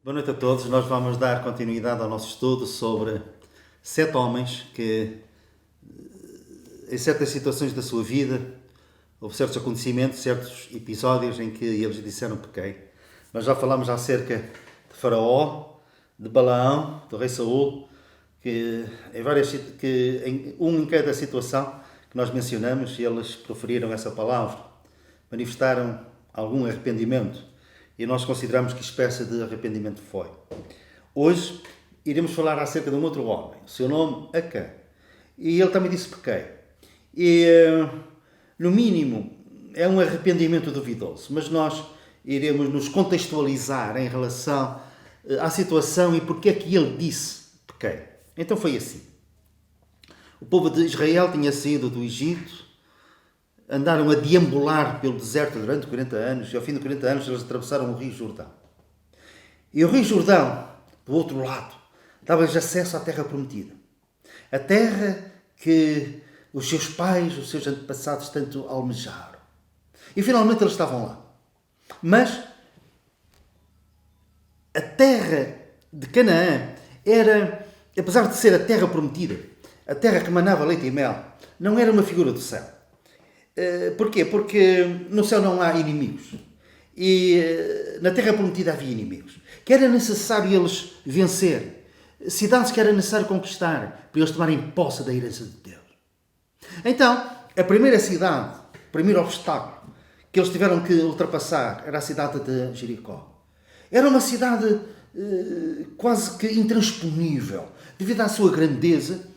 Boa noite a todos. Nós vamos dar continuidade ao nosso estudo sobre 7 homens que, em certas situações da sua vida, houve certos acontecimentos, certos episódios em que eles disseram pequei. Nós já falamos acerca de Faraó, de Balaão, do rei Saul, que em cada situação que nós mencionamos, eles proferiram essa palavra, manifestaram algum arrependimento. E nós consideramos que espécie de arrependimento foi. Hoje iremos falar acerca de um outro homem, o seu nome Acã. E ele também disse pequei. E, no mínimo, é um arrependimento duvidoso, mas nós iremos nos contextualizar em relação à situação e porque é que ele disse pequei. Então foi assim. O povo de Israel tinha saído do Egito, andaram a deambular pelo deserto durante 40 anos e ao fim de 40 anos eles atravessaram o Rio Jordão. E o Rio Jordão, do outro lado, dava-lhes acesso à terra prometida. A terra que os seus pais, os seus antepassados tanto almejaram. E finalmente eles estavam lá. Mas a terra de Canaã era, apesar de ser a terra prometida, a terra que manava leite e mel, não era uma figura do céu. Porquê? Porque no céu não há inimigos. E na terra prometida havia inimigos. Que era necessário eles vencer. Cidades que era necessário conquistar para eles tomarem posse da herança de Deus. Então, a primeira cidade, o primeiro obstáculo que eles tiveram que ultrapassar era a cidade de Jericó. Era uma cidade quase que intransponível, devido à sua grandeza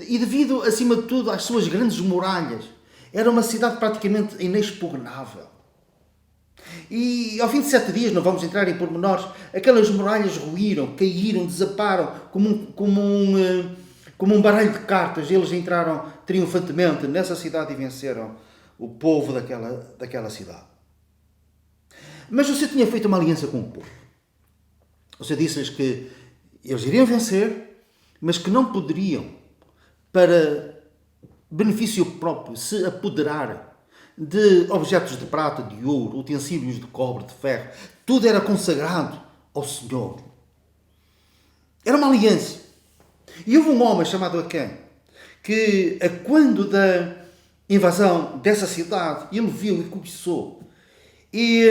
e devido, acima de tudo, às suas grandes muralhas. Era uma cidade praticamente inexpugnável. E ao fim de 7 dias, não vamos entrar em pormenores, aquelas muralhas ruíram, caíram, desaparam, como um baralho de cartas. Eles entraram triunfantemente nessa cidade e venceram o povo daquela cidade. Mas o Senhor tinha feito uma aliança com o povo. O Senhor disse-lhes que eles iriam vencer, mas que não poderiam, para benefício próprio, se apoderar de objetos de prata, de ouro, utensílios de cobre, de ferro. Tudo era consagrado ao Senhor. Era uma aliança. E houve um homem chamado Acã, que, quando da invasão dessa cidade, ele viu e cobiçou. E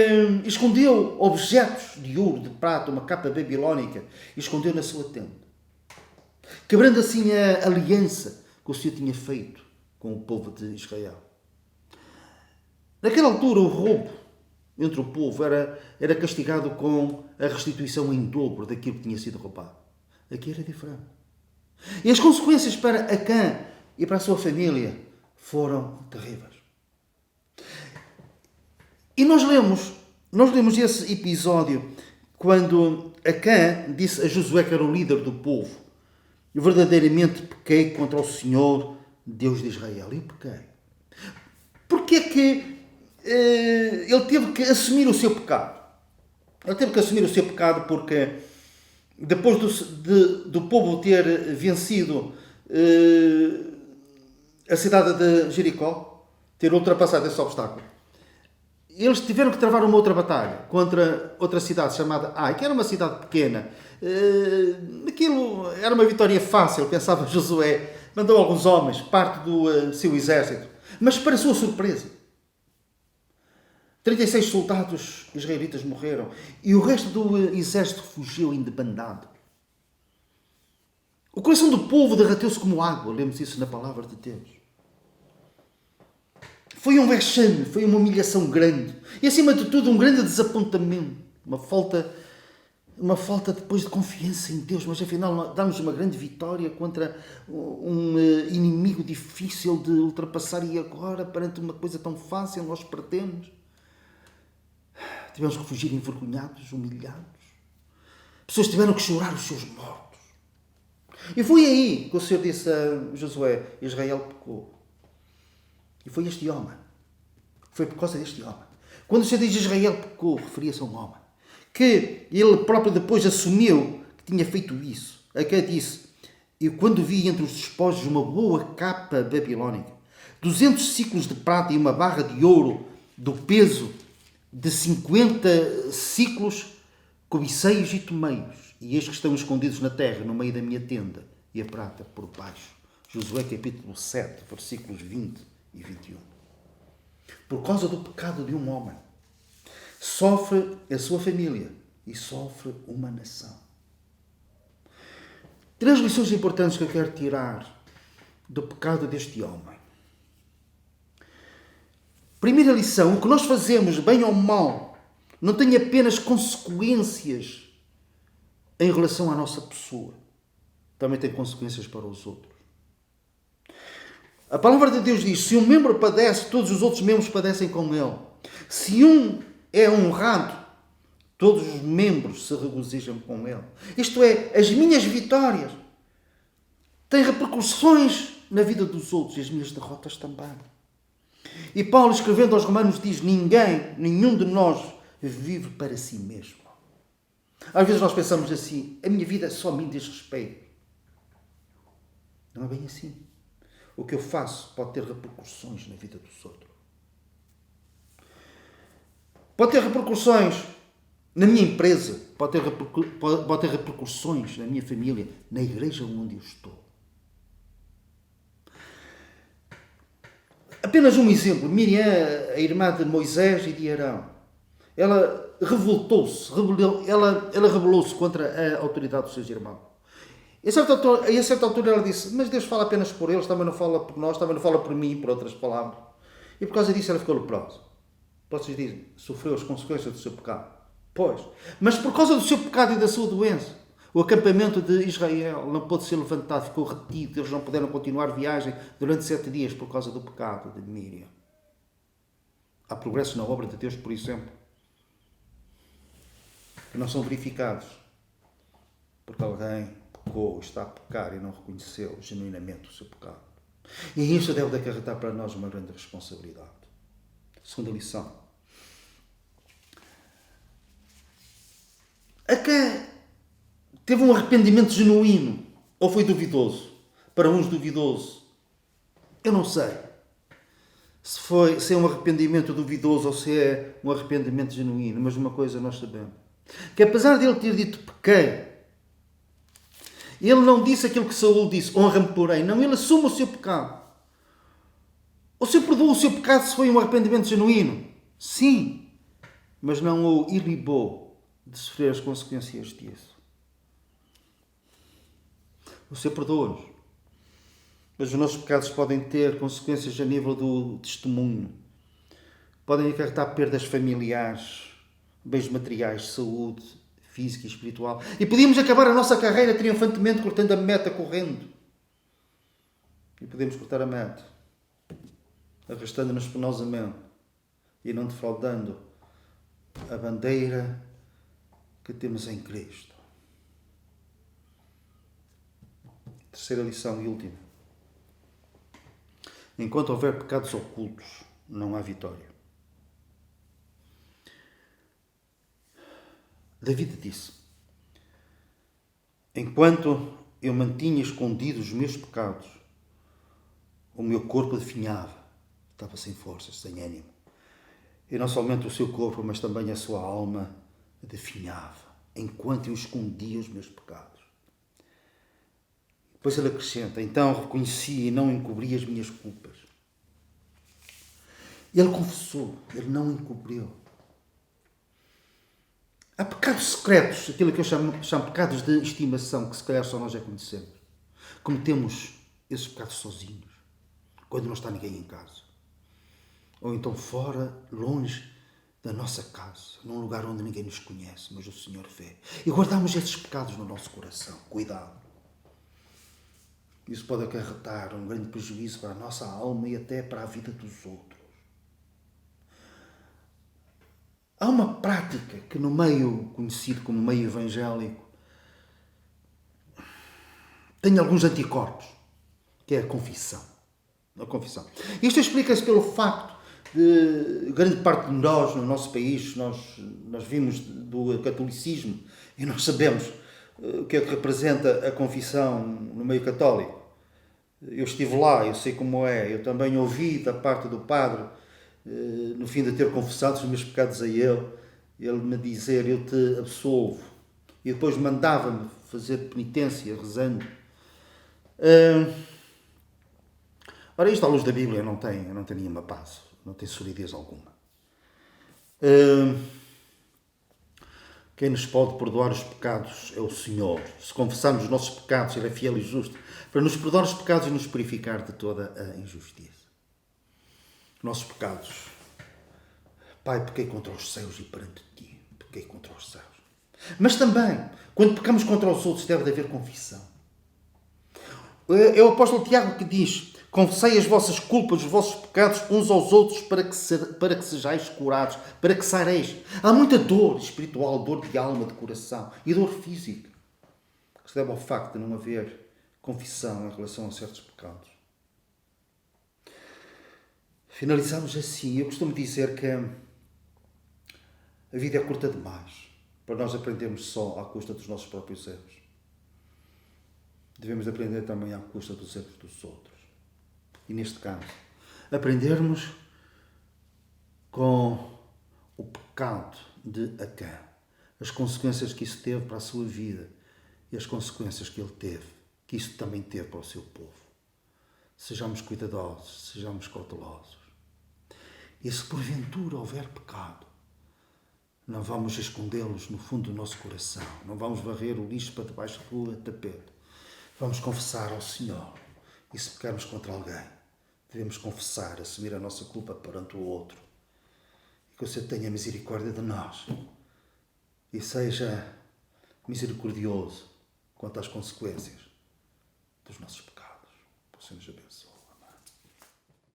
escondeu objetos de ouro, de prata, uma capa babilónica, e escondeu na sua tenda. Quebrando assim a aliança que o Senhor tinha feito com o povo de Israel. Naquela altura, o roubo entre o povo era castigado com a restituição em dobro daquilo que tinha sido roubado. Aqui era diferente. E as consequências para Acã e para a sua família foram terríveis. E nós lemos esse episódio quando Acã disse a Josué, que era o líder do povo: eu verdadeiramente pequei contra o Senhor, Deus de Israel. Eu pequei. Porquê que ele teve que assumir o seu pecado? Ele teve que assumir o seu pecado porque depois do povo ter vencido a cidade de Jericó, ter ultrapassado esse obstáculo, eles tiveram que travar uma outra batalha contra outra cidade chamada Ai, que era uma cidade pequena. Aquilo era uma vitória fácil, pensava Josué. Mandou alguns homens, parte do seu exército. Mas, para sua surpresa, 36 soldados israelitas morreram e o resto do exército fugiu em debandada. O coração do povo derreteu-se como água. Lemos isso na palavra de Deus. Foi um vexame, foi uma humilhação grande. E, acima de tudo, um grande desapontamento. Uma falta depois de confiança em Deus. Mas, afinal, dá-nos uma grande vitória contra um inimigo difícil de ultrapassar. E agora, perante uma coisa tão fácil, nós perdemos. Tivemos que fugir envergonhados, humilhados. Pessoas tiveram que chorar os seus mortos. E foi aí que o Senhor disse a Josué: Israel pecou. E foi este homem. Foi por causa deste homem. Quando o Senhor diz Israel pecou, referia-se a um homem. Que ele próprio depois assumiu que tinha feito isso. Acã disse: eu quando vi entre os despojos uma boa capa babilónica, 200 ciclos de prata e uma barra de ouro do peso de 50 ciclos, Cobicei-os e tomei-os, e eis que estão escondidos na terra, no meio da minha tenda, e a prata por baixo. Josué capítulo 7, versículos 20 e 21. Por causa do pecado de um homem, sofre a sua família e sofre uma nação. Três lições importantes que eu quero tirar do pecado deste homem. Primeira lição: o que nós fazemos, bem ou mal, não tem apenas consequências em relação à nossa pessoa. Também tem consequências para os outros. A palavra de Deus diz: se um membro padece, todos os outros membros padecem com ele. Se um é honrado, todos os membros se regozijam com ele. Isto é, as minhas vitórias têm repercussões na vida dos outros e as minhas derrotas também. E Paulo, escrevendo aos Romanos, diz: nenhum de nós vive para si mesmo. Às vezes nós pensamos assim: a minha vida só me diz respeito. Não é bem assim. O que eu faço pode ter repercussões na vida dos outros. Pode ter repercussões na minha empresa, pode ter repercussões na minha família, na igreja onde eu estou. Apenas um exemplo. Miriam, a irmã de Moisés e de Arão, ela revoltou-se, ela rebelou-se contra a autoridade dos seus irmãos. E a certa altura ela disse: mas Deus fala apenas por eles, também não fala por nós, também não fala por mim, por outras palavras. E por causa disso ela ficou leprosa. Vocês dizem: sofreu as consequências do seu pecado. Pois, mas por causa do seu pecado e da sua doença, o acampamento de Israel não pôde ser levantado, ficou retido, eles não puderam continuar a viagem durante 7 dias por causa do pecado de Miriam. Há progressos na obra de Deus, por exemplo, que não são verificados porque alguém pecou, está a pecar e não reconheceu genuinamente o seu pecado. E isso deve acarretar para nós uma grande responsabilidade. Segunda lição: a quem teve um arrependimento genuíno ou foi duvidoso? Para uns duvidoso. Eu não sei se é um arrependimento duvidoso ou se é um arrependimento genuíno, mas uma coisa nós sabemos: que apesar de ele ter dito pequei, ele não disse aquilo que Saul disse: honra-me porém. Não, ele assume o seu pecado. O Senhor perdoa o seu pecado se foi um arrependimento genuíno? Sim, mas não o ilibou de sofrer as consequências disso. O Senhor perdoa-nos, mas os nossos pecados podem ter consequências a nível do testemunho. Podem acarretar perdas familiares, bens materiais, saúde física e espiritual. E podíamos acabar a nossa carreira triunfantemente cortando a meta correndo. E podemos cortar a meta arrastando-nos penosamente e não defraudando a bandeira que temos em Cristo. Terceira lição e última: enquanto houver pecados ocultos, não há vitória. David disse: enquanto eu mantinha escondidos os meus pecados, o meu corpo definhava, estava sem forças, sem ânimo. E não somente o seu corpo, mas também a sua alma definhava, enquanto eu escondia os meus pecados. Depois ele acrescenta: então reconheci e não encobri as minhas culpas. Ele confessou, ele não encobriu. Há pecados secretos, aquilo que eu chamo pecados de estimação, que se calhar só nós já conhecemos. Cometemos esses pecados sozinhos, quando não está ninguém em casa. Ou então fora, longe da nossa casa, num lugar onde ninguém nos conhece, mas o Senhor vê. E guardamos esses pecados no nosso coração. Cuidado. Isso pode acarretar um grande prejuízo para a nossa alma e até para a vida dos outros. Há uma prática que no meio conhecido como meio evangélico tem alguns anticorpos, que é a confissão. A confissão. Isto explica-se pelo facto de grande parte de nós, no nosso país, nós vimos do catolicismo e nós sabemos o que é que representa a confissão no meio católico. Eu estive lá, eu sei como é, eu também ouvi da parte do padre, no fim de ter confessado os meus pecados a ele, ele me dizer eu te absolvo e depois mandava-me fazer penitência rezando. Ora, isto à luz da Bíblia não tem nenhuma base, não tem solidez alguma. Quem nos pode perdoar os pecados é o Senhor. Se confessarmos os nossos pecados, Ele é fiel e justo para nos perdoar os pecados e nos purificar de toda a injustiça. Nossos pecados. Pai, pequei contra os céus e perante Ti. Pequei contra os céus. Mas também, quando pecamos contra os outros, deve haver confissão. É o apóstolo Tiago que diz: confessei as vossas culpas, os vossos pecados uns aos outros para que sejais curados, para que sareis. Há muita dor espiritual, dor de alma, de coração e dor física, que se deve ao facto de não haver confissão em relação a certos pecados. Finalizamos assim. Eu costumo dizer que a vida é curta demais para nós aprendermos só à custa dos nossos próprios erros. Devemos aprender também à custa dos erros dos outros. E neste caso, aprendermos com o pecado de Acã, as consequências que isso teve para a sua vida e as consequências que ele teve, que isso também teve para o seu povo. Sejamos cuidadosos, sejamos cautelosos. E se porventura houver pecado, não vamos escondê-los no fundo do nosso coração, não vamos varrer o lixo para debaixo do tapete. Vamos confessar ao Senhor. E se pecarmos contra alguém, devemos confessar, assumir a nossa culpa perante o outro. E que o Senhor tenha misericórdia de nós. E seja misericordioso quanto às consequências dos nossos pecados. Que o Senhor nos abençoe.